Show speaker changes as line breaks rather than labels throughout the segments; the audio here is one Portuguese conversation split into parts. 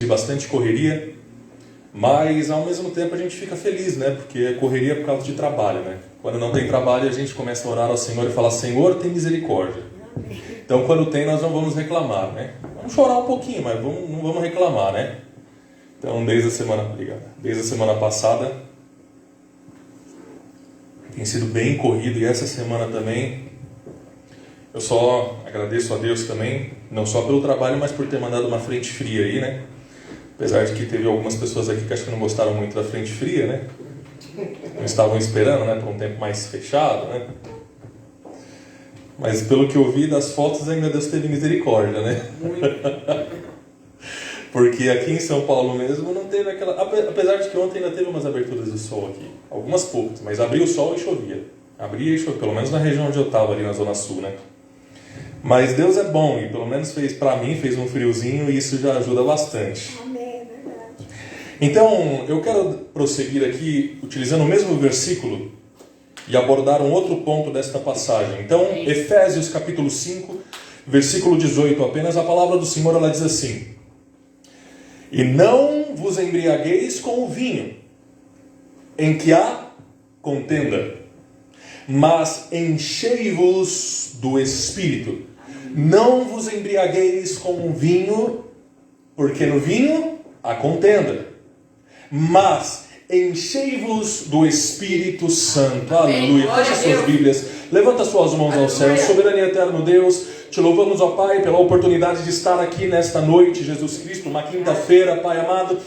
bastante correria, mas ao mesmo tempo a gente fica feliz, né? Porque é correria por causa de trabalho, né? Quando não tem trabalho, a gente começa a orar ao Senhor e falar: Senhor, tem misericórdia. Então, quando tem, nós não vamos reclamar, né? Vamos chorar um pouquinho, mas não vamos reclamar, né? Então, desde a semana passada, tem sido bem corrido, e essa semana também. Eu só agradeço a Deus também, não só pelo trabalho, mas por ter mandado uma frente fria aí, né? Apesar de que teve algumas pessoas aqui que acho que não gostaram muito da frente fria, né? Não estavam esperando, né? Por um tempo mais fechado, né? Mas pelo que eu vi das fotos, ainda Deus teve misericórdia, né? Porque aqui em São Paulo mesmo não teve aquela... Apesar de que ontem ainda teve umas aberturas de sol aqui. Algumas poucas, mas abria o sol e chovia. Abria e chovia, pelo menos na região onde eu estava, ali na Zona Sul, né? Mas Deus é bom e pelo menos para mim fez um friozinho e isso já ajuda bastante.
Amém, é verdade.
Então, eu quero prosseguir aqui utilizando o mesmo versículo e abordar um outro ponto desta passagem. Então, Efésios capítulo 5, versículo 18, apenas a palavra do Senhor, ela diz assim: E não vos embriagueis com o vinho, em que há contenda, mas enchei-vos do Espírito. Não vos embriagueis com o vinho, porque no vinho há contenda, mas enchei-vos do Espírito Santo. Aleluia. Feche suas Bíblias, levanta suas mãos ao céu. Soberano e eterno Deus, te louvamos, ó Pai, pela oportunidade de estar aqui nesta noite, Jesus Cristo, uma quinta-feira, Pai amado,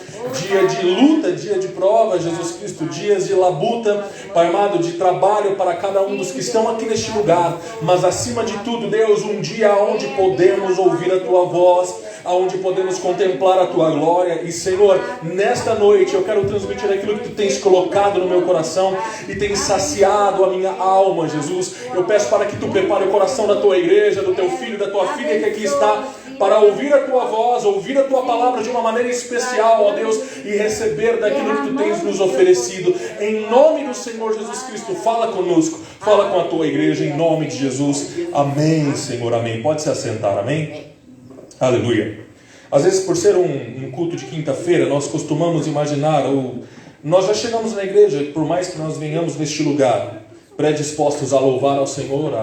dia de luta, dia de prova, Jesus Cristo, dias de labuta, Pai amado, de trabalho para cada um dos que estão aqui neste lugar, mas acima de tudo, Deus, um dia onde podemos ouvir a Tua voz, aonde podemos contemplar a Tua glória. E Senhor, nesta noite eu quero transmitir aquilo que Tu tens colocado no meu coração e tens saciado a minha alma, Jesus. Eu peço para que Tu prepare o coração da Tua igreja, do Teu filho, da Tua filha que aqui está, para ouvir a Tua voz, ouvir a Tua palavra de uma maneira especial, ó Deus, e receber daquilo que Tu tens nos oferecido. Em nome do Senhor Jesus Cristo, fala conosco, fala com a Tua igreja, em nome de Jesus. Amém, Senhor, amém. Pode se assentar, amém? Aleluia. Às vezes, por ser um culto de quinta-feira, nós costumamos imaginar, ou nós já chegamos na igreja, por mais que nós venhamos neste lugar predispostos a louvar ao Senhor,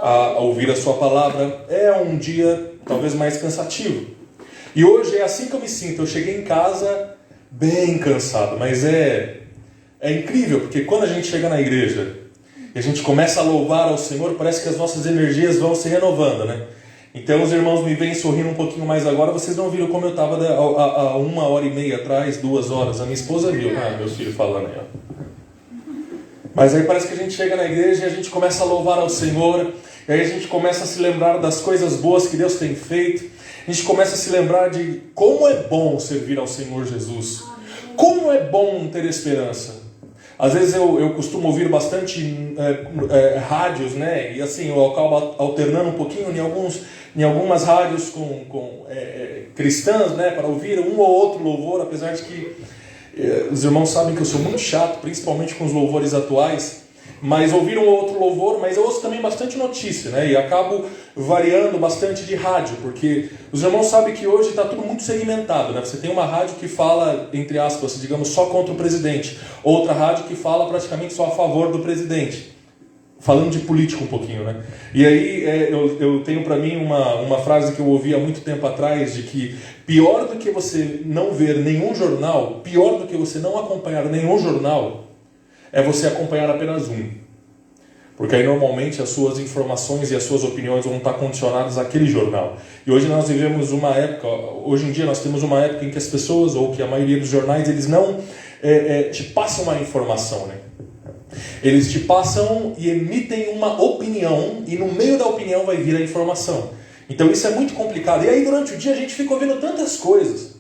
a ouvir a Sua palavra, é um dia talvez mais cansativo. E hoje é assim que eu me sinto. Eu cheguei em casa bem cansado, mas é incrível, porque quando a gente chega na igreja e a gente começa a louvar ao Senhor, parece que as nossas energias vão se renovando, né? Então os irmãos me veem sorrindo um pouquinho mais agora. Vocês não viram como eu estava há 1h30 atrás, 2 horas. A minha esposa viu, meu filho falando aí, ó. Mas aí parece que a gente chega na igreja e a gente começa a louvar ao Senhor. E aí a gente começa a se lembrar das coisas boas que Deus tem feito. A gente começa a se lembrar de como é bom servir ao Senhor Jesus. Como é bom ter esperança. Às vezes eu costumo ouvir bastante rádios, né? E assim, eu acabo alternando um pouquinho em algumas rádios com cristãs, né? Para ouvir um ou outro louvor, apesar de que os irmãos sabem que eu sou muito chato, principalmente com os louvores atuais. Mas ouvir um ou outro louvor, mas eu ouço também bastante notícia, né? E acabo variando bastante de rádio, porque os irmãos sabem que hoje está tudo muito segmentado, né? Você tem uma rádio que fala, entre aspas, digamos, só contra o presidente, outra rádio que fala praticamente só a favor do presidente, falando de política um pouquinho, né? E aí eu tenho para mim uma frase que eu ouvi há muito tempo atrás, de que pior do que você não ver nenhum jornal, pior do que você não acompanhar nenhum jornal, é você acompanhar apenas um. Porque aí normalmente as suas informações e as suas opiniões vão estar condicionadas àquele jornal. E hoje nós vivemos uma época, hoje em dia nós temos uma época em que as pessoas, ou que a maioria dos jornais, eles não te passam uma informação, né? Eles te passam e emitem uma opinião, e no meio da opinião vai vir a informação. Então isso é muito complicado. E aí durante o dia a gente fica ouvindo tantas coisas,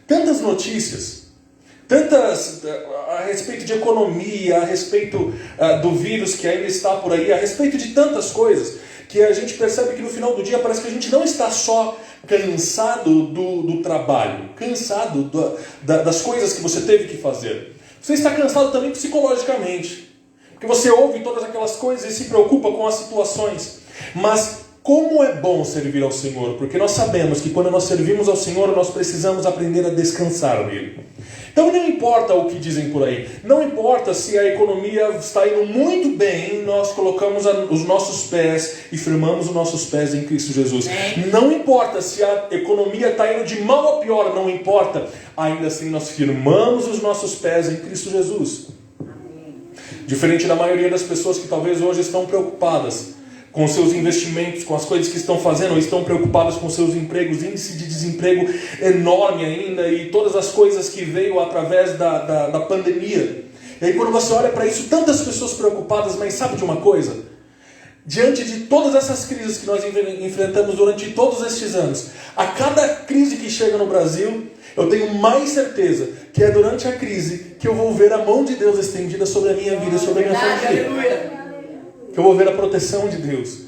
tantas notícias, tantas a respeito de economia, a respeito do vírus que ainda está por aí, a respeito de tantas coisas, que a gente percebe que no final do dia parece que a gente não está só cansado do trabalho, cansado das coisas que você teve que fazer. Você está cansado também psicologicamente, porque você ouve todas aquelas coisas e se preocupa com as situações. Mas Como é bom servir ao Senhor, porque nós sabemos que quando nós servimos ao Senhor, nós precisamos aprender a descansar nele. Então não importa o que dizem por aí, não importa se a economia está indo muito bem, nós colocamos os nossos pés e firmamos os nossos pés em Cristo Jesus. Não importa se a economia está indo de mal a pior, não importa, ainda assim nós firmamos os nossos pés em Cristo Jesus. Diferente da maioria das pessoas que talvez hoje estão preocupadas com seus investimentos, com as coisas que estão fazendo, ou estão preocupadas com seus empregos, índice de desemprego enorme ainda, e todas as coisas que veio através da pandemia. E aí quando você olha para isso, tantas pessoas preocupadas, mas sabe de uma coisa? Diante de todas essas crises que nós enfrentamos durante todos estes anos, a cada crise que chega no Brasil, eu tenho mais certeza que é durante a crise que eu vou ver a mão de Deus estendida sobre a minha vida, sobre a minha família. Que eu vou ver a proteção de Deus.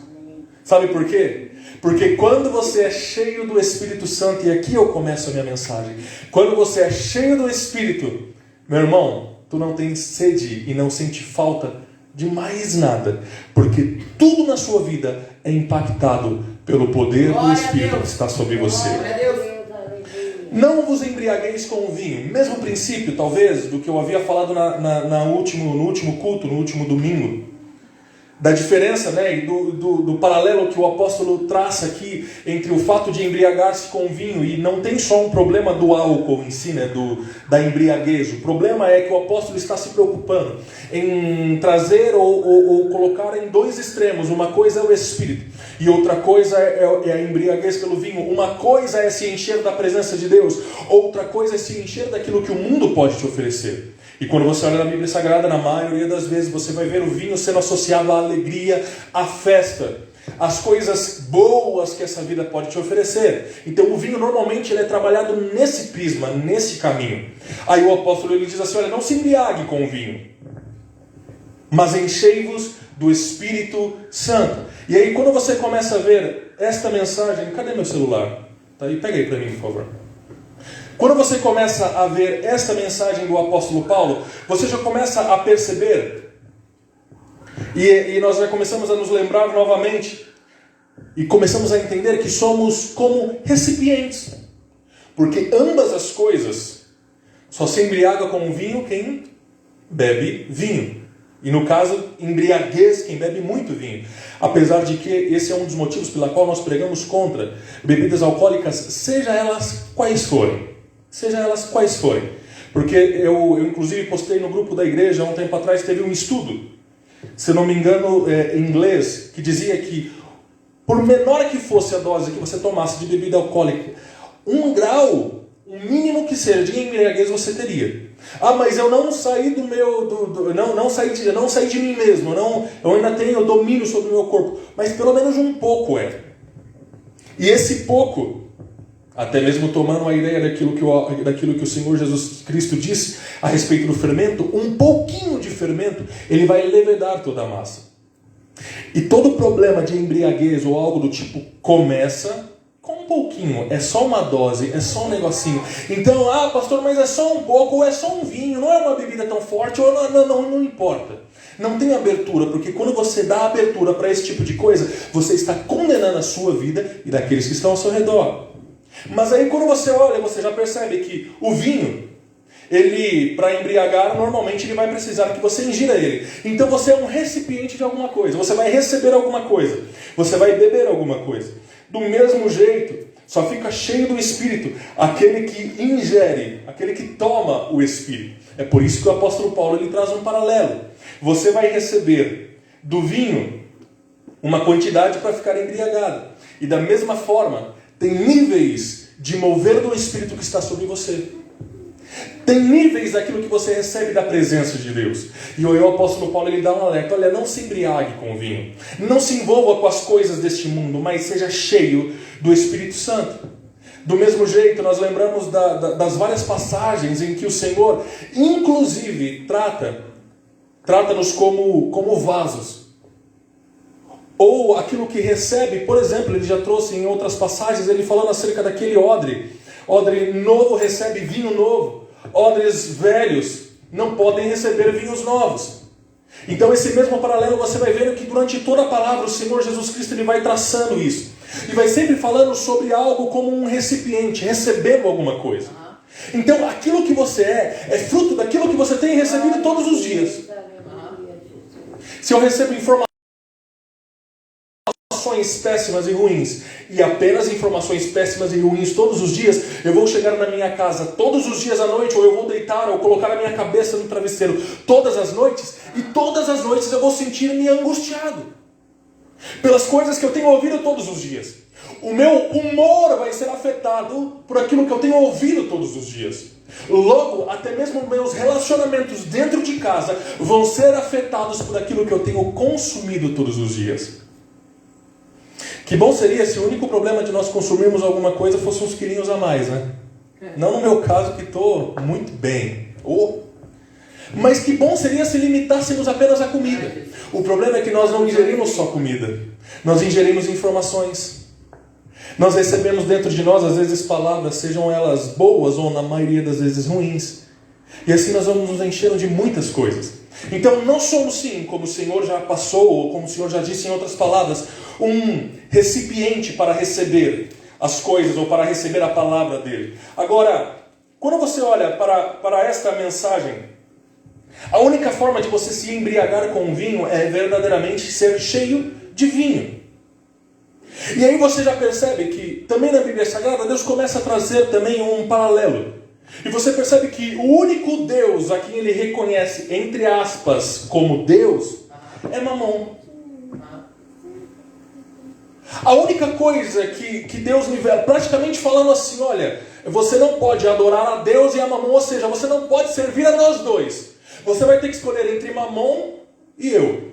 Sabe por quê? Porque quando você é cheio do Espírito Santo, e aqui eu começo a minha mensagem, quando você é cheio do Espírito, meu irmão, tu não tens sede e não sente falta de mais nada, porque tudo na sua vida é impactado pelo poder do Espírito que está sobre você. Não vos embriagueis com o vinho. Mesmo princípio, talvez, do que eu havia falado no último culto, no último domingo. Da diferença, né, do paralelo que o apóstolo traça aqui entre o fato de embriagar-se com vinho, e não tem só um problema do álcool em si, né, da embriaguez. O problema é que o apóstolo está se preocupando em trazer ou colocar em dois extremos. Uma coisa é o espírito e outra coisa é a embriaguez pelo vinho. Uma coisa é se encher da presença de Deus, outra coisa é se encher daquilo que o mundo pode te oferecer. E quando você olha na Bíblia Sagrada, na maioria das vezes você vai ver o vinho sendo associado à alegria, à festa, às coisas boas que essa vida pode te oferecer. Então o vinho normalmente ele é trabalhado nesse prisma, nesse caminho. Aí o apóstolo ele diz assim, olha, não se embriague com o vinho, mas enchei-vos do Espírito Santo. E aí quando você começa a ver esta mensagem, cadê meu celular? Tá aí, pega aí para mim, por favor. Quando você começa a ver esta mensagem do apóstolo Paulo, você já começa a perceber, e nós já começamos a nos lembrar novamente, e começamos a entender que somos como recipientes, porque ambas as coisas só se embriaga com vinho quem bebe vinho. E no caso, embriaguez quem bebe muito vinho. Apesar de que esse é um dos motivos pela qual nós pregamos contra bebidas alcoólicas, seja elas quais forem. Seja elas quais forem. Porque eu inclusive postei no grupo da igreja, há um tempo atrás, teve um estudo, se não me engano, em inglês, que dizia que por menor que fosse a dose que você tomasse de bebida alcoólica, 1 grau, o mínimo que seja de embriaguez você teria. Ah, mas eu não saí do meu, não saí de mim mesmo, eu ainda tenho domínio sobre o meu corpo, mas pelo menos um pouco é. E esse pouco, até mesmo tomando a ideia daquilo que o Senhor Jesus Cristo disse a respeito do fermento, um pouquinho de fermento, ele vai levedar toda a massa. E todo problema de embriaguez ou algo do tipo começa com um pouquinho, é só uma dose, é só um negocinho. Então, pastor, mas é só um pouco, ou é só um vinho, não é uma bebida tão forte, ou não importa. Não tem abertura, porque quando você dá abertura para esse tipo de coisa, você está condenando a sua vida e daqueles que estão ao seu redor. Mas aí quando você olha, você já percebe que o vinho, ele, para embriagar, normalmente ele vai precisar que você ingira ele. Então você é um recipiente de alguma coisa, você vai receber alguma coisa, você vai beber alguma coisa. Do mesmo jeito, só fica cheio do Espírito aquele que ingere, aquele que toma o Espírito. É por isso que o apóstolo Paulo ele traz um paralelo. Você vai receber do vinho uma quantidade para ficar embriagado. E da mesma forma, tem níveis de mover do Espírito que está sobre você. Tem níveis daquilo que você recebe da presença de Deus. E o apóstolo Paulo ele dá um alerta. Olha, não se embriague com o vinho. Não se envolva com as coisas deste mundo, mas seja cheio do Espírito Santo. Do mesmo jeito, nós lembramos das várias passagens em que o Senhor, inclusive, trata-nos como vasos. Ou aquilo que recebe, por exemplo, ele já trouxe em outras passagens, ele falando acerca daquele odre. Odre novo recebe vinho novo. Odres velhos não podem receber vinhos novos. Então esse mesmo paralelo você vai vendo que durante toda a palavra o Senhor Jesus Cristo ele vai traçando isso. E vai sempre falando sobre algo como um recipiente, recebendo alguma coisa. Então aquilo que você é fruto daquilo que você tem recebido todos os dias. Se eu recebo informações péssimas e ruins, e apenas informações péssimas e ruins todos os dias, eu vou chegar na minha casa todos os dias à noite, ou eu vou deitar, ou colocar a minha cabeça no travesseiro todas as noites, e todas as noites eu vou sentir-me angustiado pelas coisas que eu tenho ouvido todos os dias. O meu humor vai ser afetado por aquilo que eu tenho ouvido todos os dias. Logo, até mesmo meus relacionamentos dentro de casa vão ser afetados por aquilo que eu tenho consumido todos os dias. Que bom seria se o único problema de nós consumirmos alguma coisa fosse uns quilinhos a mais, né? Não no meu caso, que estou muito bem. Mas que bom seria se limitássemos apenas à comida. O problema é que nós não ingerimos só comida. Nós ingerimos informações. Nós recebemos dentro de nós, às vezes, palavras, sejam elas boas ou na maioria das vezes ruins. E assim nós vamos nos enchendo de muitas coisas. Então não somos sim, como o Senhor já passou, ou como o Senhor já disse em outras palavras, um recipiente para receber as coisas, ou para receber a palavra dele. Agora, quando você olha para esta mensagem, a única forma de você se embriagar com vinho é verdadeiramente ser cheio de vinho. E aí você já percebe que também na Bíblia Sagrada Deus começa a trazer também um paralelo. E você percebe que o único Deus a quem ele reconhece, entre aspas, como Deus, é Mamon. A única coisa que Deus nivela, praticamente falando assim, olha, você não pode adorar a Deus e a Mamon, ou seja, você não pode servir a nós dois. Você vai ter que escolher entre Mamon e eu.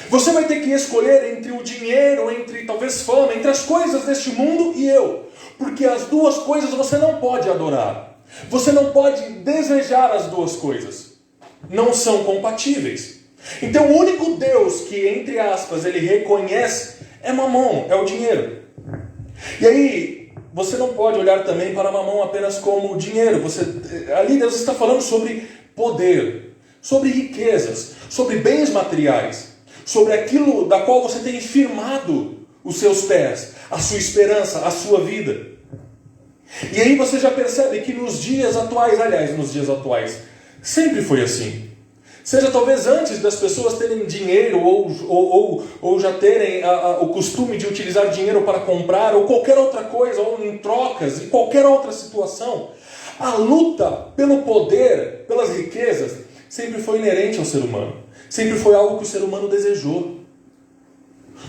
Você vai ter que escolher entre o dinheiro, entre talvez fama, entre as coisas deste mundo e eu. Porque as duas coisas você não pode adorar. Você não pode desejar as duas coisas. Não são compatíveis. Então o único Deus que, entre aspas, ele reconhece é Mamon, é o dinheiro. E aí, você não pode olhar também para Mamon apenas como dinheiro. Ali Deus está falando sobre poder, sobre riquezas, sobre bens materiais, sobre aquilo da qual você tem firmado os seus pés, a sua esperança, a sua vida. E aí você já percebe que nos dias atuais, sempre foi assim. Seja talvez antes das pessoas terem dinheiro ou já terem o costume de utilizar dinheiro para comprar ou qualquer outra coisa, ou em trocas, em qualquer outra situação, a luta pelo poder, pelas riquezas, sempre foi inerente ao ser humano. Sempre foi algo que o ser humano desejou.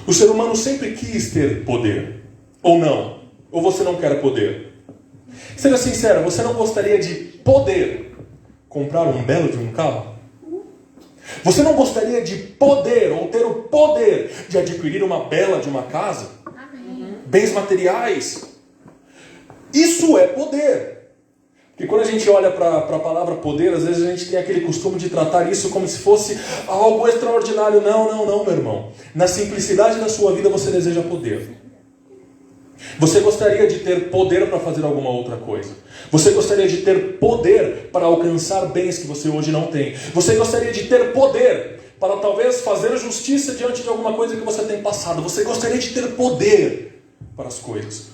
O ser humano sempre quis ter poder. Ou não? Ou você não quer poder? Seja sincero, você não gostaria de poder comprar um belo de um carro? Você não gostaria de poder, ou ter o poder de adquirir uma bela de uma casa? Bens materiais? Isso é poder. Porque quando a gente olha para a palavra poder, às vezes a gente tem aquele costume de tratar isso como se fosse algo extraordinário. Não, meu irmão. Na simplicidade da sua vida você deseja poder. Você gostaria de ter poder para fazer alguma outra coisa. Você gostaria de ter poder para alcançar bens que você hoje não tem. Você gostaria de ter poder para talvez fazer justiça diante de alguma coisa que você tem passado. Você gostaria de ter poder para as coisas.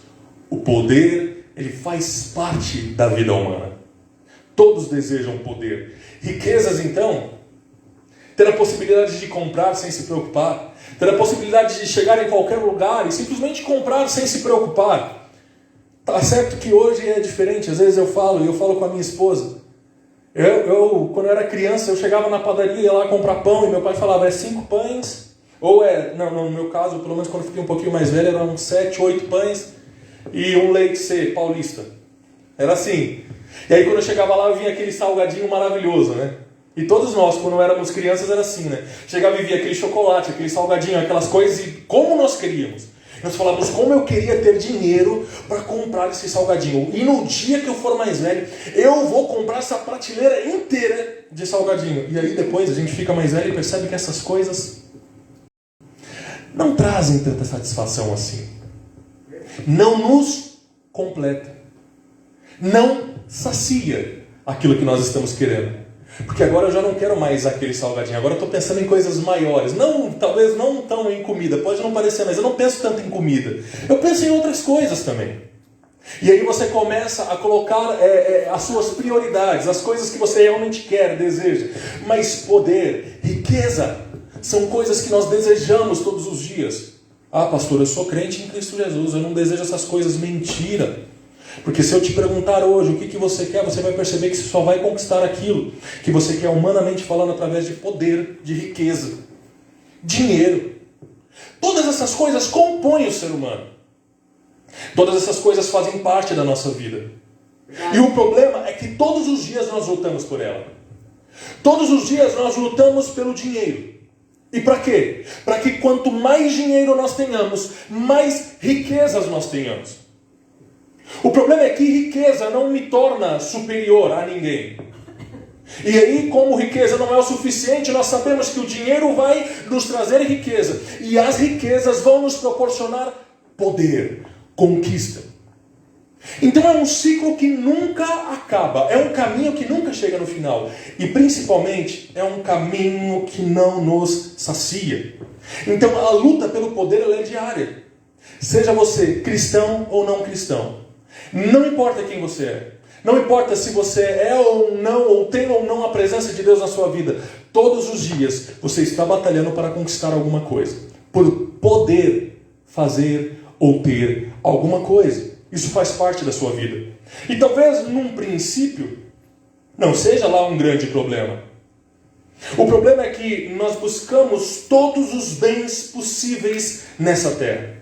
O poder, ele faz parte da vida humana. Todos desejam poder. Riquezas, então, ter a possibilidade de comprar sem se preocupar. Ter a possibilidade de chegar em qualquer lugar e simplesmente comprar sem se preocupar. Tá certo que hoje é diferente. Às vezes eu falo com a minha esposa. Quando eu era criança, eu chegava na padaria, ia lá comprar pão e meu pai falava, 5 pães. No meu caso, pelo menos quando eu fiquei um pouquinho mais velho, eram 7, 8 pães e um leite C paulista. Era assim. E aí quando eu chegava lá, vinha aquele salgadinho maravilhoso, né? E todos nós, quando éramos crianças, era assim, né? Chegava e via aquele chocolate, aquele salgadinho, aquelas coisas, e como nós queríamos. Nós falávamos, como eu queria ter dinheiro para comprar esse salgadinho. E no dia que eu for mais velho, eu vou comprar essa prateleira inteira de salgadinho. E aí depois a gente fica mais velho e percebe que essas coisas não trazem tanta satisfação assim. Não nos completa. Não sacia aquilo que nós estamos querendo. Porque agora eu já não quero mais aquele salgadinho, agora eu estou pensando em coisas maiores. Não, talvez não tão em comida, pode não parecer, mas eu não penso tanto em comida. Eu penso em outras coisas também. E aí você começa a colocar as suas prioridades, as coisas que você realmente quer, deseja. Mas poder, riqueza, são coisas que nós desejamos todos os dias. Ah, pastor, eu sou crente em Cristo Jesus, eu não desejo essas coisas. Mentira. Porque se eu te perguntar hoje o que você quer, você vai perceber que você só vai conquistar aquilo que você quer humanamente falando através de poder, de riqueza, dinheiro. Todas essas coisas compõem o ser humano. Todas essas coisas fazem parte da nossa vida. E o problema é que todos os dias nós lutamos por ela. Todos os dias nós lutamos pelo dinheiro. E para quê? Para que quanto mais dinheiro nós tenhamos, mais riquezas nós tenhamos. O problema é que riqueza não me torna superior a ninguém. E aí, como riqueza não é o suficiente, nós sabemos que o dinheiro vai nos trazer riqueza. E as riquezas vão nos proporcionar poder, conquista. Então é um ciclo que nunca acaba. É um caminho que nunca chega no final. E principalmente, é um caminho que não nos sacia. Então a luta pelo poder ela é diária. Seja você cristão ou não cristão. Não importa quem você é. Não importa se você é ou não, ou tem ou não a presença de Deus na sua vida. Todos os dias você está batalhando para conquistar alguma coisa. Por poder fazer ou ter alguma coisa. Isso faz parte da sua vida. E talvez num princípio não seja lá um grande problema. O problema é que nós buscamos todos os bens possíveis nessa terra.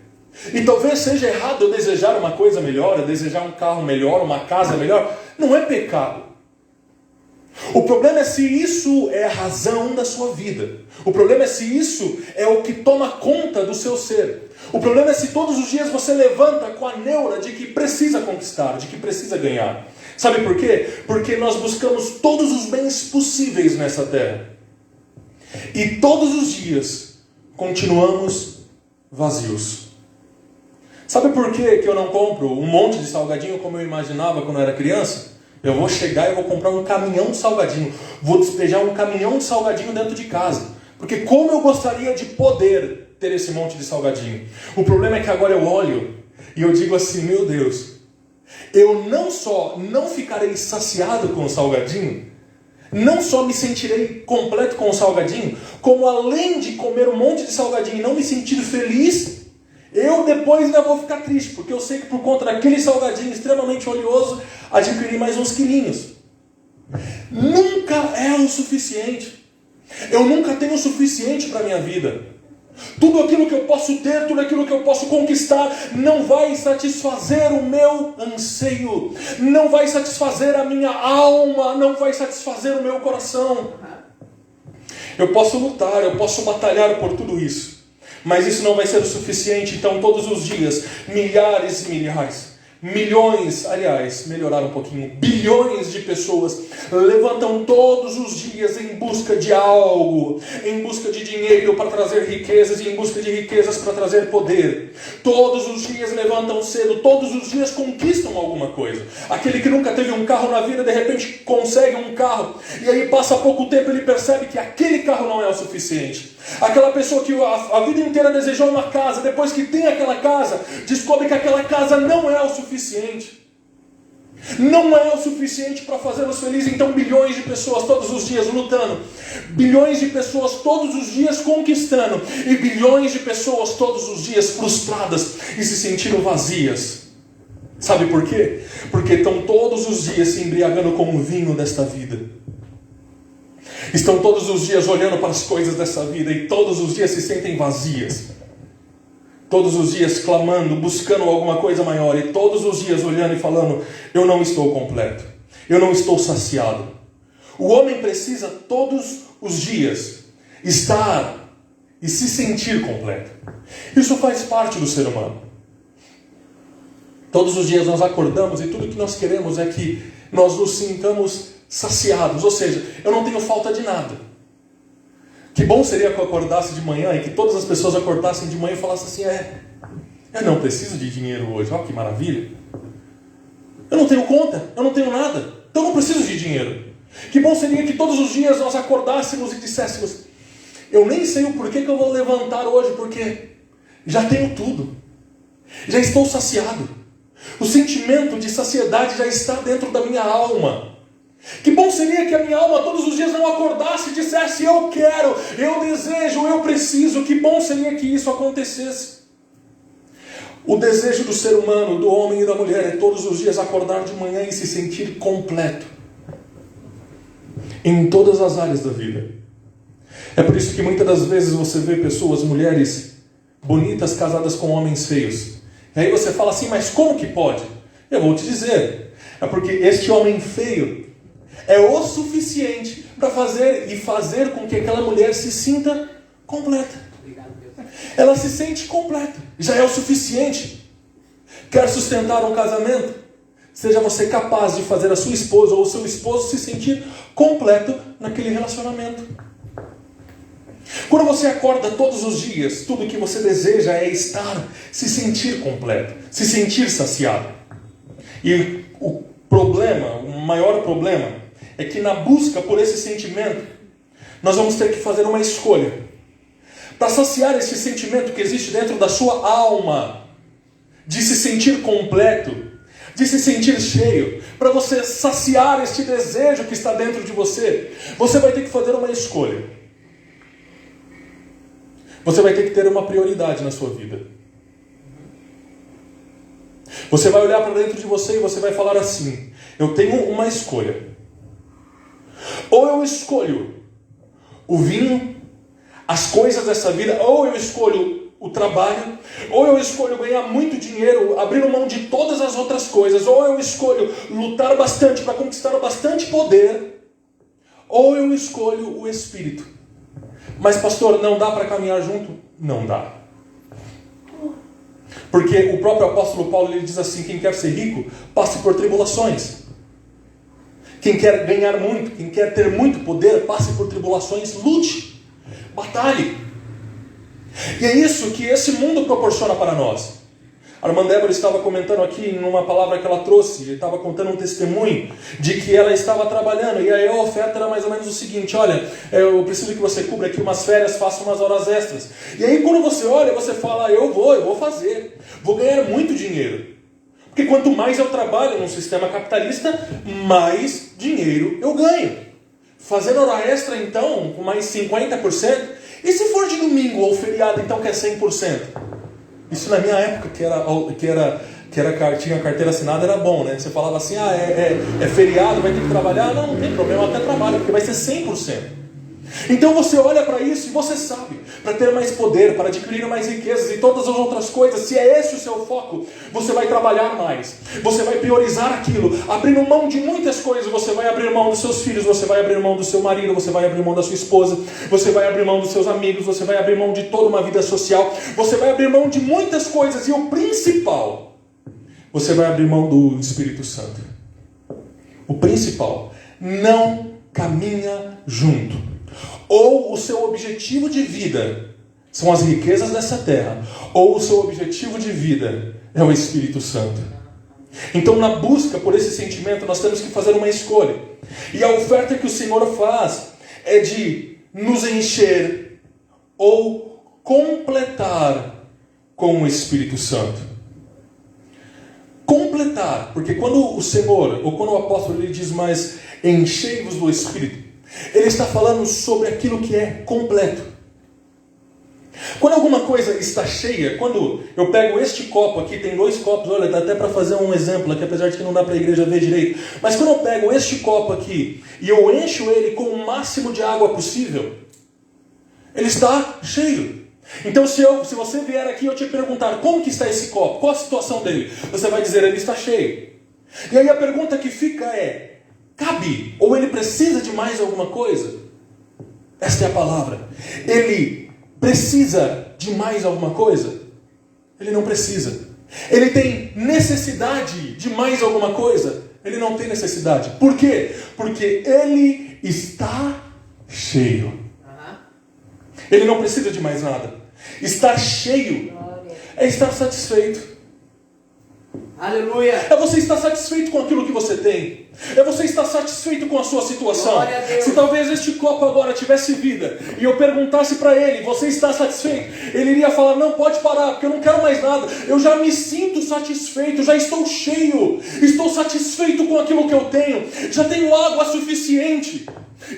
E talvez seja errado eu desejar uma coisa melhor, eu desejar um carro melhor, uma casa melhor. Não é pecado. O problema é se isso é a razão da sua vida. O problema é se isso é o que toma conta do seu ser. O problema é se todos os dias você levanta com a neura de que precisa conquistar, de que precisa ganhar. Sabe por quê? Porque nós buscamos todos os bens possíveis nessa terra. E todos os dias continuamos vazios. Sabe por quê que eu não compro um monte de salgadinho como eu imaginava quando eu era criança? Eu vou chegar e vou comprar um caminhão de salgadinho. Vou despejar um caminhão de salgadinho dentro de casa. Porque como eu gostaria de poder ter esse monte de salgadinho. O problema é que agora eu olho e eu digo assim, meu Deus, eu não só não ficarei saciado com o salgadinho, não só me sentirei completo com o salgadinho, como além de comer um monte de salgadinho e não me sentir feliz, eu depois ainda vou ficar triste, porque eu sei que por conta daquele salgadinho extremamente oleoso, adquiri mais uns quilinhos. Nunca é o suficiente. Eu nunca tenho o suficiente para a minha vida. Tudo aquilo que eu posso ter, tudo aquilo que eu posso conquistar, não vai satisfazer o meu anseio, não vai satisfazer a minha alma, não vai satisfazer o meu coração. Eu posso lutar, eu posso batalhar por tudo isso, mas isso não vai ser o suficiente. Então todos os dias, milhares e milhares, milhões, aliás, melhorar um pouquinho, bilhões de pessoas levantam todos os dias em busca de algo, em busca de dinheiro para trazer riquezas e em busca de riquezas para trazer poder. Todos os dias levantam cedo, todos os dias conquistam alguma coisa. Aquele que nunca teve um carro na vida, de repente consegue um carro, e aí passa pouco tempo ele percebe que aquele carro não é o suficiente. Aquela pessoa que a vida inteira desejou uma casa, depois que tem aquela casa, descobre que aquela casa não é o suficiente. Não é o suficiente para fazê-los felizes. Então bilhões de pessoas todos os dias lutando, bilhões de pessoas todos os dias conquistando, e bilhões de pessoas todos os dias frustradas e se sentindo vazias. Sabe por quê? Porque estão todos os dias se embriagando com o vinho desta vida. Estão todos os dias olhando para as coisas dessa vida e todos os dias se sentem vazias. Todos os dias clamando, buscando alguma coisa maior, e todos os dias olhando e falando, eu não estou completo, eu não estou saciado. O homem precisa todos os dias estar e se sentir completo. Isso faz parte do ser humano. Todos os dias nós acordamos e tudo que nós queremos é que nós nos sintamos saciados, ou seja, eu não tenho falta de nada. Que bom seria que eu acordasse de manhã e que todas as pessoas acordassem de manhã e falassem assim, eu não preciso de dinheiro hoje, olha que maravilha. Eu não tenho conta, eu não tenho nada, então eu não preciso de dinheiro. Que bom seria que todos os dias nós acordássemos e disséssemos: eu nem sei o porquê que eu vou levantar hoje, porque já tenho tudo. Já estou saciado. O sentimento de saciedade já está dentro da minha alma. Que bom seria que a minha alma todos os dias não acordasse e dissesse: eu quero, eu desejo, eu preciso. Que bom seria que isso acontecesse. O desejo do ser humano, do homem e da mulher, é todos os dias acordar de manhã e se sentir completo em todas as áreas da vida. É por isso que muitas das vezes você vê pessoas, mulheres bonitas casadas com homens feios. E aí você fala assim: mas como que pode? Eu vou te dizer. É porque este homem feio é o suficiente para fazer com que aquela mulher se sinta completa. Ela se sente completa. Já é o suficiente. Quer sustentar um casamento? Seja você capaz de fazer a sua esposa ou o seu esposo se sentir completo naquele relacionamento. Quando você acorda todos os dias, tudo que você deseja é se sentir completo, se sentir saciado. E o maior problema, é que na busca por esse sentimento, nós vamos ter que fazer uma escolha. Para saciar esse sentimento que existe dentro da sua alma, de se sentir completo, de se sentir cheio, para você saciar este desejo que está dentro de você, você vai ter que fazer uma escolha. Você vai ter que ter uma prioridade na sua vida. Você vai olhar para dentro de você e você vai falar assim: eu tenho uma escolha. Ou eu escolho o vinho, as coisas dessa vida, ou eu escolho o trabalho, ou eu escolho ganhar muito dinheiro, abrindo mão de todas as outras coisas, ou eu escolho lutar bastante para conquistar bastante poder, ou eu escolho o Espírito. Mas pastor, não dá para caminhar junto? Não dá. Porque o próprio apóstolo Paulo ele diz assim: quem quer ser rico, passe por tribulações. Quem quer ganhar muito, quem quer ter muito poder, passe por tribulações, lute, batalhe. E é isso que esse mundo proporciona para nós. A irmã Débora estava comentando aqui numa palavra que ela trouxe, estava contando um testemunho de que ela estava trabalhando, e aí a oferta era mais ou menos o seguinte: olha, eu preciso que você cubra aqui umas férias, faça umas horas extras. E aí quando você olha, você fala: eu vou fazer, vou ganhar muito dinheiro. Porque quanto mais eu trabalho num sistema capitalista, mais dinheiro eu ganho. Fazendo hora extra então, com mais 50%, e se for de domingo ou feriado, então que é 100%? Isso na minha época, tinha carteira assinada, era bom, né? Você falava assim: é feriado, vai ter que trabalhar. Não tem problema, até trabalho, porque vai ser 100%. Então você olha para isso e você sabe, para ter mais poder, para adquirir mais riquezas e todas as outras coisas, se é esse o seu foco, você vai trabalhar mais, você vai priorizar aquilo, abrindo mão de muitas coisas. Você vai abrir mão dos seus filhos, você vai abrir mão do seu marido, você vai abrir mão da sua esposa, você vai abrir mão dos seus amigos, você vai abrir mão de toda uma vida social, você vai abrir mão de muitas coisas, e o principal, você vai abrir mão do Espírito Santo. O principal, não caminha junto. Ou o seu objetivo de vida são as riquezas dessa terra, ou o seu objetivo de vida é o Espírito Santo. Então, na busca por esse sentimento, nós temos que fazer uma escolha. E a oferta que o Senhor faz é de nos encher ou completar com o Espírito Santo. Completar, porque quando o Senhor, ou quando o apóstolo ele diz mais, enchei-vos do Espírito, ele está falando sobre aquilo que é completo. Quando alguma coisa está cheia, quando eu pego este copo aqui, tem 2 copos, olha, dá até para fazer um exemplo aqui, apesar de que não dá para a igreja ver direito. Mas quando eu pego este copo aqui e eu encho ele com o máximo de água possível, ele está cheio. Então se você vier aqui e eu te perguntar como que está esse copo, qual a situação dele, você vai dizer: ele está cheio. E aí a pergunta que fica é: cabe? Ou ele precisa de mais alguma coisa? Esta é a palavra. Ele precisa de mais alguma coisa? Ele não precisa. Ele tem necessidade de mais alguma coisa? Ele não tem necessidade. Por quê? Porque ele está cheio. Ele não precisa de mais nada. Estar cheio é estar satisfeito.
Aleluia.
É você estar satisfeito com aquilo que você tem. É você estar satisfeito com a sua situação.
Glória a Deus.
Se talvez este copo agora tivesse vida e eu perguntasse para ele, você está satisfeito? Ele iria falar, não, pode parar, porque eu não quero mais nada. Eu já me sinto satisfeito, já estou cheio. Estou satisfeito com aquilo que eu tenho. Já tenho água suficiente.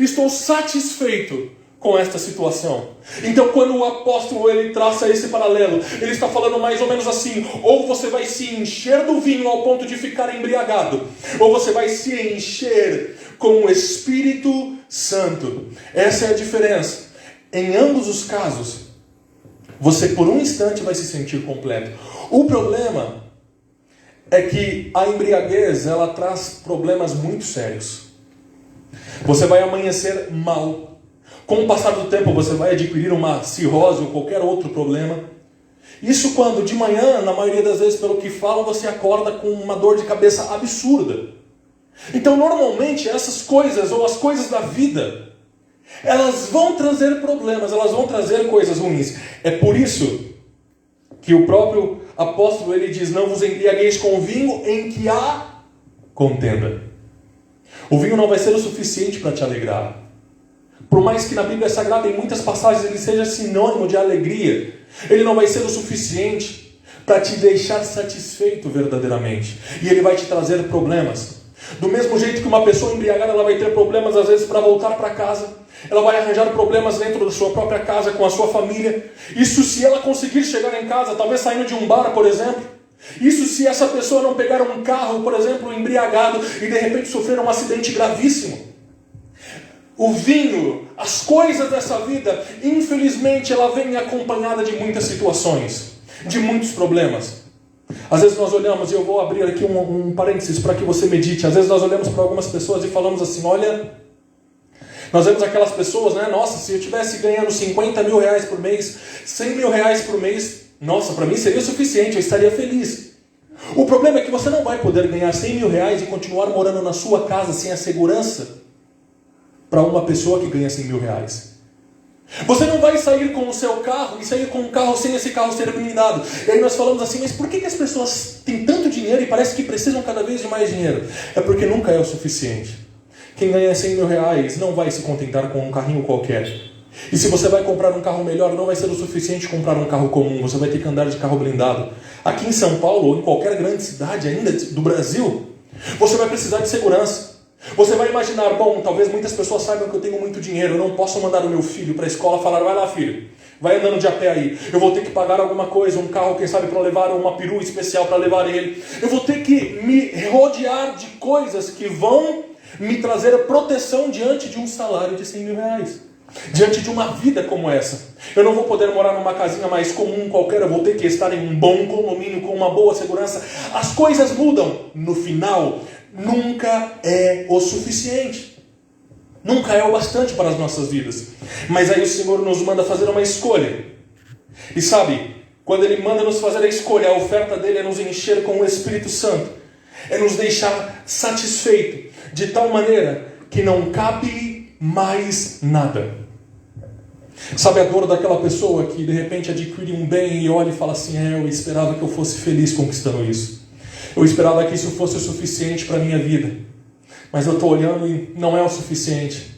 Estou satisfeito com esta situação. Então quando o apóstolo ele traça esse paralelo, ele está falando mais ou menos assim: ou você vai se encher do vinho ao ponto de ficar embriagado, ou você vai se encher com o Espírito Santo. Essa é a diferença. Em ambos os casos, você por um instante vai se sentir completo. O problema é que a embriaguez ela traz problemas muito sérios. Você vai amanhecer mal. Com o passar do tempo você vai adquirir uma cirrose ou qualquer outro problema. Isso quando de manhã, na maioria das vezes pelo que falam, você acorda com uma dor de cabeça absurda. Então normalmente essas coisas ou as coisas da vida, elas vão trazer problemas, elas vão trazer coisas ruins. É por isso que o próprio apóstolo ele diz: não vos embriagueis com vinho em que há contenda. O vinho não vai ser o suficiente para te alegrar. Por mais que na Bíblia Sagrada, em muitas passagens, ele seja sinônimo de alegria, ele não vai ser o suficiente para te deixar satisfeito verdadeiramente. E ele vai te trazer problemas. Do mesmo jeito que uma pessoa embriagada ela vai ter problemas às vezes para voltar para casa. Ela vai arranjar problemas dentro da sua própria casa, com a sua família. Isso se ela conseguir chegar em casa, talvez saindo de um bar, por exemplo. Isso se essa pessoa não pegar um carro, por exemplo, embriagado e de repente sofrer um acidente gravíssimo. O vinho, as coisas dessa vida, infelizmente ela vem acompanhada de muitas situações, de muitos problemas. Às vezes nós olhamos, e eu vou abrir aqui um parênteses para que você medite. Às vezes nós olhamos para algumas pessoas e falamos assim: olha, nós vemos aquelas pessoas, né? Nossa, se eu estivesse ganhando 50 mil reais por mês, 100 mil reais por mês, nossa, para mim seria o suficiente, eu estaria feliz. O problema é que você não vai poder ganhar 100 mil reais e continuar morando na sua casa sem a segurança para uma pessoa que ganha 100 mil reais. Você não vai sair com o seu carro e sair com um carro sem esse carro ser blindado. E aí nós falamos assim: mas por que as pessoas têm tanto dinheiro e parece que precisam cada vez de mais dinheiro? É porque nunca é o suficiente. Quem ganha 100 mil reais não vai se contentar com um carrinho qualquer. E se você vai comprar um carro melhor, não vai ser o suficiente comprar um carro comum. Você vai ter que andar de carro blindado. Aqui em São Paulo, ou em qualquer grande cidade ainda do Brasil, você vai precisar de segurança. Você vai imaginar: bom, talvez muitas pessoas saibam que eu tenho muito dinheiro, eu não posso mandar o meu filho para a escola e falar: vai lá, filho, vai andando de a pé aí. Eu vou ter que pagar alguma coisa, um carro, quem sabe, para levar uma perua especial para levar ele. Eu vou ter que me rodear de coisas que vão me trazer proteção diante de um salário de 100 mil reais. Diante de uma vida como essa. Eu não vou poder morar numa casinha mais comum qualquer, eu vou ter que estar em um bom condomínio com uma boa segurança. As coisas mudam. No final, nunca é o suficiente. Nunca é o bastante para as nossas vidas. Mas aí o Senhor nos manda fazer uma escolha. E sabe, quando Ele manda nos fazer a escolha, a oferta dele é nos encher com o Espírito Santo. É nos deixar satisfeito, de tal maneira que não cabe mais nada. Sabe a dor daquela pessoa que de repente adquire um bem e olha e fala assim: eu esperava que eu fosse feliz conquistando isso. Eu esperava que isso fosse o suficiente para a minha vida. Mas eu estou olhando e não é o suficiente.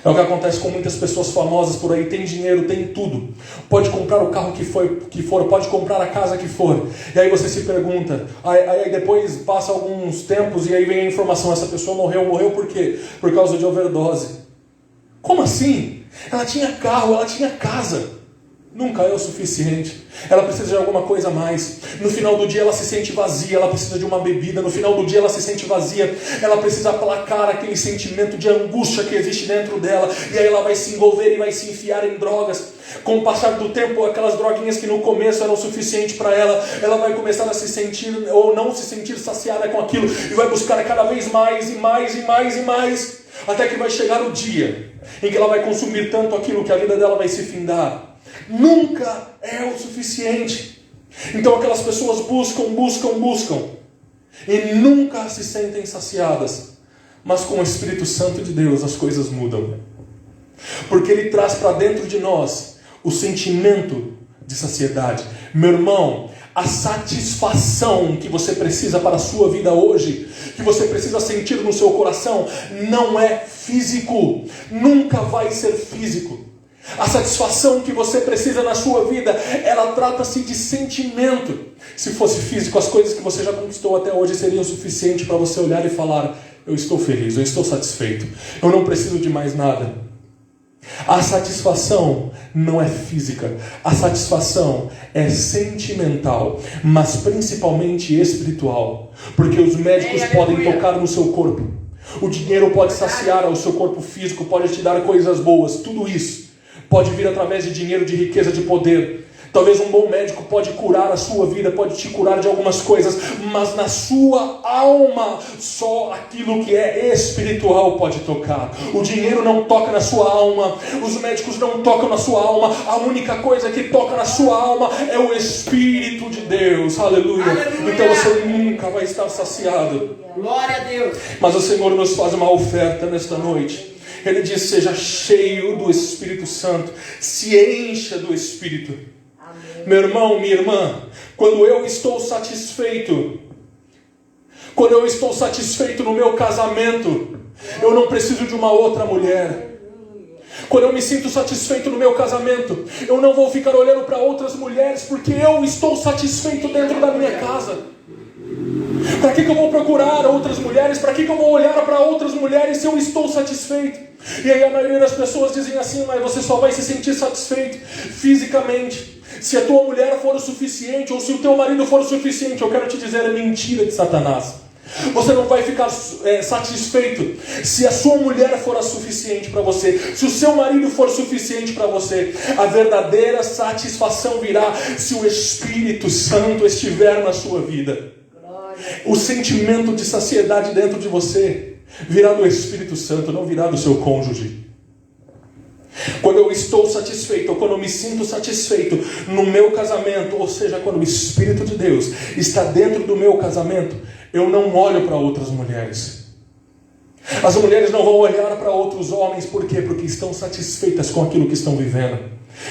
É o que acontece com muitas pessoas famosas por aí. Tem dinheiro, tem tudo. Pode comprar o carro que for, pode comprar a casa que for. E aí você se pergunta, aí depois passa alguns tempos e aí vem a informação: essa pessoa morreu por quê? Por causa de overdose. Como assim? Ela tinha carro, ela tinha casa. Nunca é o suficiente. Ela precisa de alguma coisa a mais. No final do dia ela se sente vazia. Ela precisa de uma bebida. No final do dia ela se sente vazia. Ela precisa aplacar aquele sentimento de angústia que existe dentro dela. E aí ela vai se envolver e vai se enfiar em drogas. Com o passar do tempo, aquelas droguinhas que no começo eram suficientes para ela, ela vai começar a se sentir ou não se sentir saciada com aquilo. E vai buscar cada vez mais e mais e mais e mais. Até que vai chegar o dia em que ela vai consumir tanto aquilo que a vida dela vai se findar. Nunca é o suficiente. Então aquelas pessoas buscam e nunca se sentem saciadas. Mas com o Espírito Santo de Deus as coisas mudam. Porque Ele traz para dentro de nós o sentimento de saciedade. Meu irmão, A satisfação que você precisa para a sua vida hoje, que você precisa sentir no seu coração, não é físico. Nunca vai ser físico. A satisfação que você precisa na sua vida, ela trata-se de sentimento. Se fosse físico, as coisas que você já conquistou até hoje seriam suficientes para você olhar e falar: eu estou feliz, eu estou satisfeito, eu não preciso de mais nada. A satisfação não é física, a satisfação é sentimental, mas principalmente espiritual, porque os médicos podem tocar no seu corpo, o dinheiro pode saciar o seu corpo físico, pode te dar coisas boas, tudo isso pode vir através de dinheiro, de riqueza, de poder. Talvez um bom médico pode curar a sua vida, pode te curar de algumas coisas, mas na sua alma, só aquilo que é espiritual pode tocar. O dinheiro não toca na sua alma, os médicos não tocam na sua alma, a única coisa que toca na sua alma é o Espírito de Deus, aleluia. Então você nunca vai estar saciado.
Glória a Deus.
Mas o Senhor nos faz uma oferta nesta noite. Ele diz: seja cheio do Espírito Santo, se encha do Espírito. Meu irmão, minha irmã, quando eu estou satisfeito no meu casamento, eu não preciso de uma outra mulher. Quando eu me sinto satisfeito no meu casamento, eu não vou ficar olhando para outras mulheres, porque eu estou satisfeito dentro da minha casa. Para que eu vou procurar outras mulheres? Para que eu vou olhar para outras mulheres se eu estou satisfeito? E aí a maioria das pessoas dizem assim: mas você só vai se sentir satisfeito fisicamente se a tua mulher for o suficiente, ou se o teu marido for o suficiente. Eu quero te dizer, é mentira de Satanás. Você não vai ficar satisfeito se a sua mulher for a suficiente para você, se o seu marido for suficiente para você. A verdadeira satisfação virá se o Espírito Santo estiver na sua vida. O sentimento de saciedade dentro de você virá do Espírito Santo, não virá do seu cônjuge. Quando eu estou satisfeito, ou quando eu me sinto satisfeito no meu casamento, ou seja, quando o Espírito de Deus está dentro do meu casamento, eu não olho para outras mulheres. As mulheres não vão olhar para outros homens. Por quê? Porque estão satisfeitas com aquilo que estão vivendo.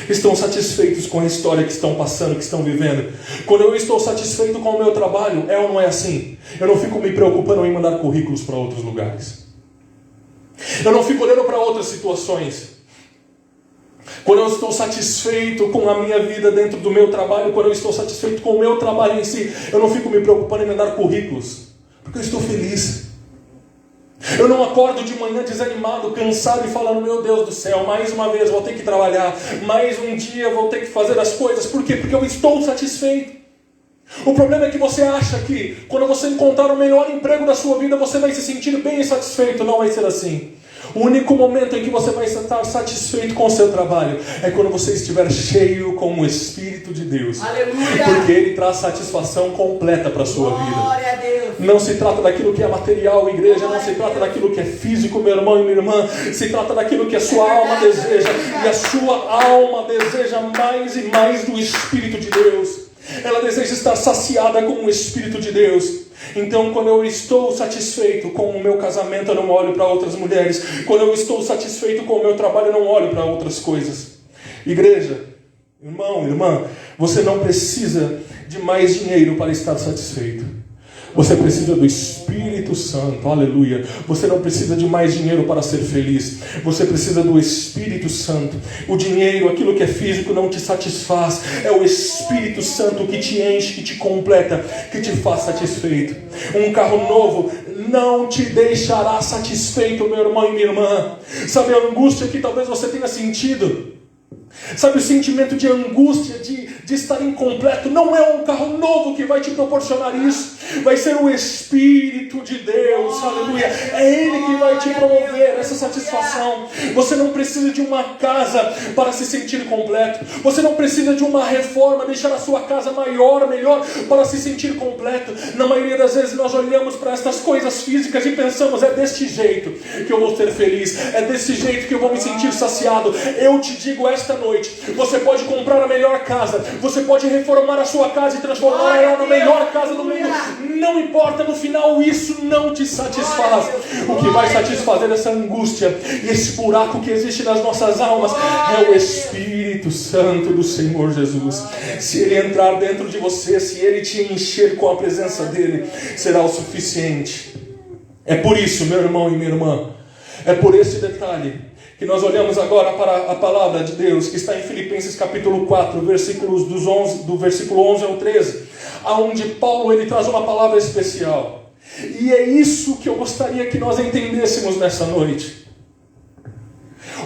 Estão satisfeitos com a história que estão passando, que estão vivendo. Quando eu estou satisfeito com o meu trabalho, é ou não é assim? Eu não fico me preocupando em mandar currículos para outros lugares. Eu não fico olhando para outras situações. Quando eu estou satisfeito com a minha vida dentro do meu trabalho, quando eu estou satisfeito com o meu trabalho em si, eu não fico me preocupando em mandar currículos, porque eu estou feliz. Eu não acordo de manhã desanimado, cansado e falando: meu Deus do céu, mais uma vez vou ter que trabalhar, mais um dia vou ter que fazer as coisas. Por quê? Porque eu estou satisfeito. O problema é que você acha que quando você encontrar o melhor emprego da sua vida, você vai se sentir bem e satisfeito. Não vai ser assim. O único momento em que você vai estar satisfeito com o seu trabalho é quando você estiver cheio com o Espírito de Deus.
Aleluia!
Porque Ele traz satisfação completa para a sua vida.
Glória a Deus!
Não se trata daquilo que é material, igreja. Não se trata daquilo que é físico, meu irmão e minha irmã. Se trata daquilo que a sua alma deseja. E a sua alma deseja mais e mais do Espírito de Deus. Ela deseja estar saciada com o Espírito de Deus. Então, quando eu estou satisfeito com o meu casamento, eu não olho para outras mulheres. Quando eu estou satisfeito com o meu trabalho, eu não olho para outras coisas. Igreja, irmão, irmã, você não precisa de mais dinheiro para estar satisfeito. Você precisa do Espírito Santo, aleluia. Você não precisa de mais dinheiro para ser feliz. Você precisa do Espírito Santo. O dinheiro, aquilo que é físico, não te satisfaz. É o Espírito Santo que te enche, que te completa, que te faz satisfeito. Um carro novo não te deixará satisfeito, meu irmão e minha irmã. Sabe a angústia que talvez você tenha sentido? Sabe o sentimento de angústia, de estar incompleto? Não é um carro novo que vai te proporcionar isso. Vai ser o Espírito de Deus, aleluia. É Ele que vai te promover essa satisfação. Você não precisa de uma casa para se sentir completo. Você não precisa de uma reforma, deixar a sua casa maior, melhor, para se sentir completo. Na maioria das vezes nós olhamos para estas coisas físicas e pensamos: é deste jeito que eu vou ser feliz, é desse jeito que eu vou me sentir saciado. Eu te digo esta noite, você pode comprar a melhor casa, você pode reformar a sua casa e transformar ela na melhor casa do mundo, Não importa no final, isso não te satisfaz. O que vai satisfazer essa angústia e esse buraco que existe nas nossas almas é o Espírito Santo do Senhor Jesus. Se Ele entrar dentro de você, se Ele te encher com a presença dEle, será o suficiente. É por isso, meu irmão e minha irmã, é por esse detalhe que nós olhamos agora para a palavra de Deus, que está em Filipenses capítulo 4, versículos do versículo 11 ao 13, aonde Paulo ele traz uma palavra especial. E é isso que eu gostaria que nós entendêssemos nessa noite.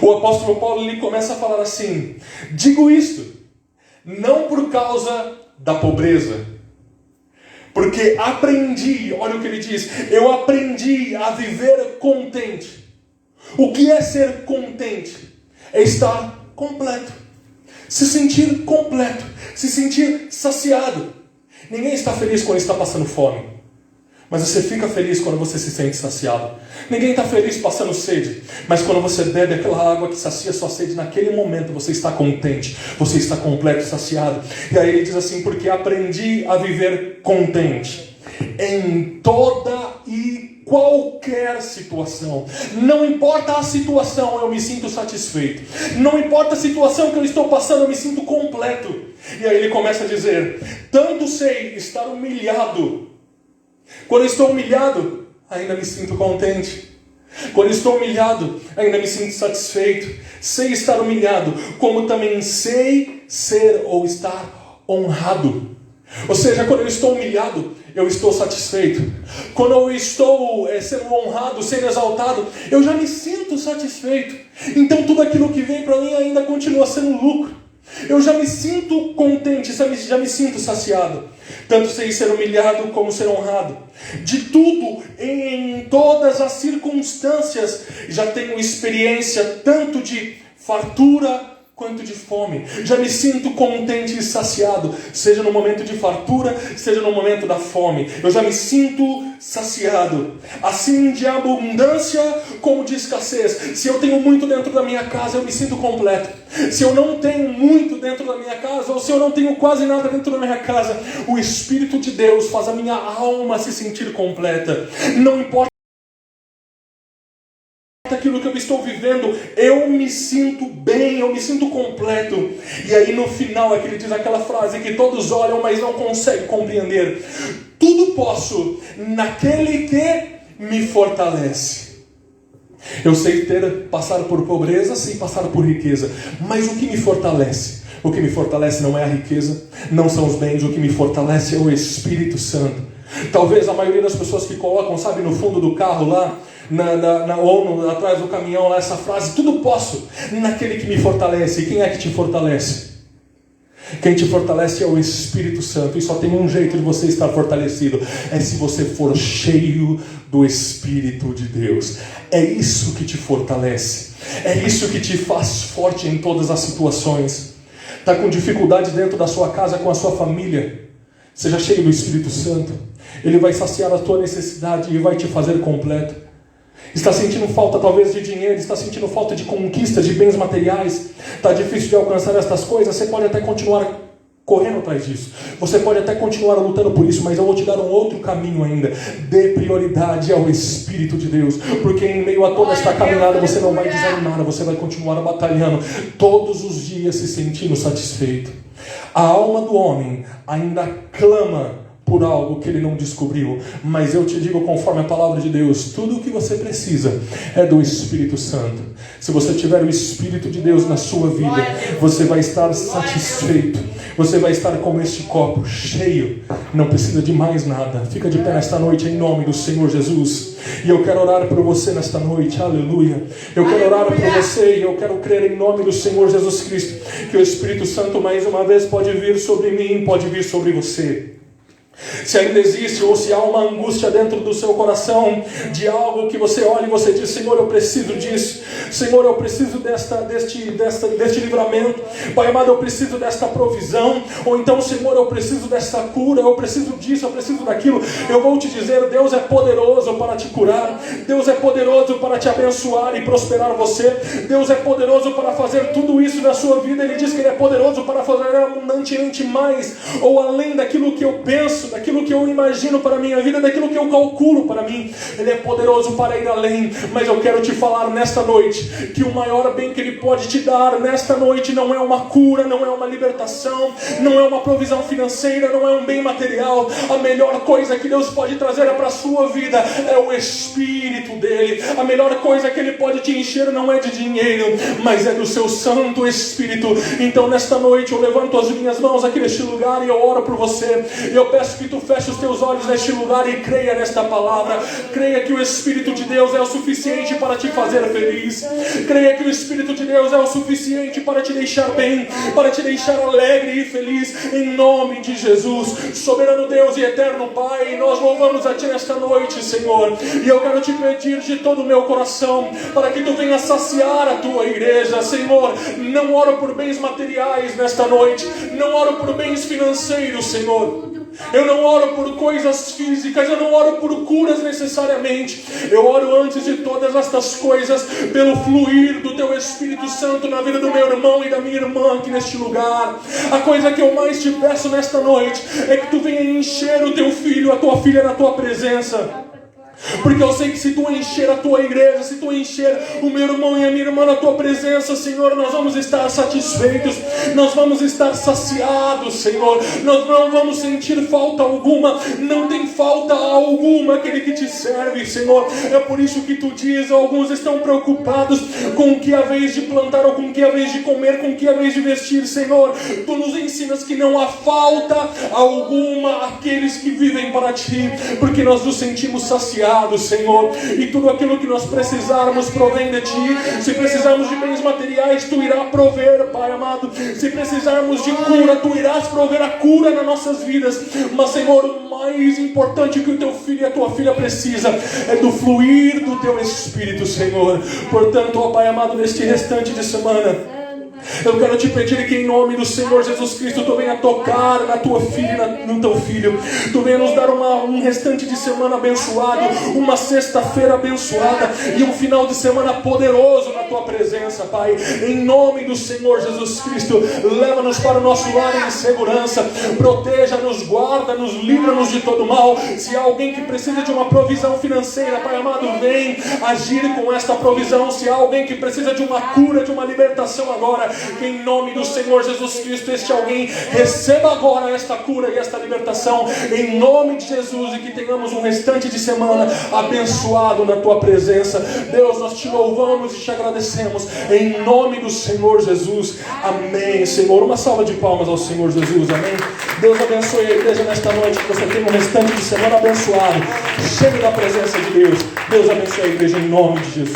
O apóstolo Paulo ele começa a falar assim: digo isto, não por causa da pobreza, porque aprendi, olha o que ele diz, eu aprendi a viver contente. O que é ser contente? É estar completo, se sentir completo, se sentir saciado. Ninguém está feliz quando está passando fome, mas você fica feliz quando você se sente saciado. Ninguém está feliz passando sede, mas quando você bebe aquela água que sacia sua sede, naquele momento você está contente, você está completo, saciado. E aí ele diz assim: porque aprendi a viver contente em toda e qualquer situação. Não importa a situação, eu me sinto satisfeito. Não importa a situação que eu estou passando, eu me sinto completo. E aí ele começa a dizer: tanto sei estar humilhado. Quando eu estou humilhado, ainda me sinto contente. Quando eu estou humilhado, ainda me sinto satisfeito. Sei estar humilhado, como também sei ser ou estar honrado. Ou seja, quando eu estou humilhado, eu estou satisfeito. Quando eu estou sendo honrado, sendo exaltado, eu já me sinto satisfeito. Então tudo aquilo que vem para mim ainda continua sendo lucro. Eu já me sinto contente, já me sinto saciado. Tanto sei ser humilhado como ser honrado. De tudo, em todas as circunstâncias, já tenho experiência tanto de fartura quanto de fome. Já me sinto contente e saciado, seja no momento de fartura, seja no momento da fome. Eu já me sinto saciado, assim de abundância como de escassez. Se eu tenho muito dentro da minha casa, eu me sinto completo. Se eu não tenho muito dentro da minha casa, ou se eu não tenho quase nada dentro da minha casa, o Espírito de Deus faz a minha alma se sentir completa. Não importa aquilo que eu estou vivendo, eu me sinto bem, eu me sinto completo. E aí no final é que ele diz aquela frase que todos olham, mas não conseguem compreender: tudo posso naquele que me fortalece. Eu sei passar por pobreza, sei passar por riqueza, mas o que me fortalece? O que me fortalece não é a riqueza, não são os bens, o que me fortalece é o Espírito Santo. Talvez a maioria das pessoas que colocam, sabe, no fundo do carro lá, ou atrás do caminhão lá, essa frase: tudo posso naquele que me fortalece. E quem é que te fortalece? Quem te fortalece é o Espírito Santo. E só tem um jeito de você estar fortalecido: é se você for cheio do Espírito de Deus. É isso que te fortalece, é isso que te faz forte em todas as situações. Está com dificuldade dentro da sua casa, com a sua família? Seja cheio do Espírito Santo. Ele vai saciar a tua necessidade e vai te fazer completo. Está sentindo falta talvez de dinheiro, está sentindo falta de conquistas, de bens materiais, está difícil de alcançar estas coisas. Você pode até continuar correndo atrás disso, você pode até continuar lutando por isso, mas eu vou te dar um outro caminho ainda. Dê prioridade ao Espírito de Deus, porque em meio a toda esta caminhada você não vai desanimar, você vai continuar batalhando todos os dias, se sentindo satisfeito. A alma do homem ainda clama por algo que ele não descobriu, mas eu te digo, conforme a palavra de Deus, tudo o que você precisa é do Espírito Santo. Se você tiver o Espírito de Deus na sua vida, você vai estar satisfeito, você vai estar como este copo, cheio, não precisa de mais nada. Fica de pé nesta noite em nome do Senhor Jesus, e eu quero orar por você nesta noite, aleluia. Eu quero orar por você e eu quero crer em nome do Senhor Jesus Cristo, que o Espírito Santo mais uma vez pode vir sobre mim, pode vir sobre você. Se ainda existe, ou se há uma angústia dentro do seu coração, de algo que você olha e você diz: Senhor, eu preciso disso, Senhor, eu preciso deste livramento, Pai amado, eu preciso desta provisão, ou então, Senhor, eu preciso desta cura, eu preciso disso, eu preciso daquilo. Eu vou te dizer: Deus é poderoso para te curar, Deus é poderoso para te abençoar e prosperar você, Deus é poderoso para fazer tudo isso na sua vida. Ele diz que Ele é poderoso para fazer abundantemente mais, ou além daquilo que eu penso, penso, daquilo que eu imagino para a minha vida, daquilo que eu calculo para mim. Ele é poderoso para ir além. Mas eu quero te falar nesta noite que o maior bem que Ele pode te dar nesta noite não é uma cura, não é uma libertação, não é uma provisão financeira, não é um bem material. A melhor coisa que Deus pode trazer para a sua vida é o Espírito dEle. A melhor coisa que Ele pode te encher não é de dinheiro, mas é do seu Santo Espírito. Então nesta noite eu levanto as minhas mãos aqui neste lugar e eu oro por você. Eu peço que tu feche os teus olhos neste lugar e creia nesta palavra. Creia que o Espírito de Deus é o suficiente para te fazer feliz. Creia que o Espírito de Deus é o suficiente para te deixar bem, para te deixar alegre e feliz, em nome de Jesus. Soberano Deus e eterno Pai, nós louvamos a Ti nesta noite, Senhor, e eu quero te pedir de todo o meu coração para que Tu venha saciar a Tua igreja, Senhor. Não oro por bens materiais nesta noite, não oro por bens financeiros, Senhor. Eu não oro por coisas físicas, eu não oro por curas necessariamente. Eu oro antes de todas estas coisas pelo fluir do Teu Espírito Santo na vida do meu irmão e da minha irmã aqui neste lugar. A coisa que eu mais te peço nesta noite é que Tu venha encher o Teu filho, a Tua filha na Tua presença. Porque eu sei que se Tu encher a Tua igreja, se Tu encher o meu irmão e a minha irmã na Tua presença, Senhor, nós vamos estar satisfeitos, nós vamos estar saciados, Senhor. Nós não vamos sentir falta alguma, não tem falta alguma aquele que Te serve, Senhor. É por isso que Tu diz, alguns estão preocupados com o que é a vez de plantar, ou com o que é a vez de comer, com o que é a vez de vestir, Senhor. Tu nos ensinas que não há falta alguma àqueles que vivem para Ti, porque nós nos sentimos saciados, Senhor, e tudo aquilo que nós precisarmos provém de Ti. Se precisarmos de bens materiais, Tu irás prover, Pai amado. Se precisarmos de cura, Tu irás prover a cura nas nossas vidas. Mas, Senhor, o mais importante que o Teu filho e a Tua filha precisa é do fluir do Teu Espírito, Senhor. Portanto, ó Pai amado, neste restante de semana, eu quero te pedir que em nome do Senhor Jesus Cristo Tu venha tocar na Tua filha e no Teu filho. Tu venha nos dar um restante de semana abençoado, uma sexta-feira abençoada e um final de semana poderoso na Tua presença, Pai. Em nome do Senhor Jesus Cristo, leva-nos para o nosso lar em segurança. Proteja-nos, guarda-nos, livra-nos de todo mal. Se há alguém que precisa de uma provisão financeira, Pai amado, vem agir com esta provisão. Se há alguém que precisa de uma cura, de uma libertação agora, que em nome do Senhor Jesus Cristo este alguém receba agora esta cura e esta libertação em nome de Jesus, e que tenhamos um restante de semana abençoado na Tua presença. Deus, nós Te louvamos e Te agradecemos em nome do Senhor Jesus. Amém, Senhor. Uma salva de palmas ao Senhor Jesus. Amém. Deus abençoe a igreja nesta noite, que você tenha um restante de semana abençoado, cheio da presença de Deus. Deus abençoe a igreja em nome de Jesus.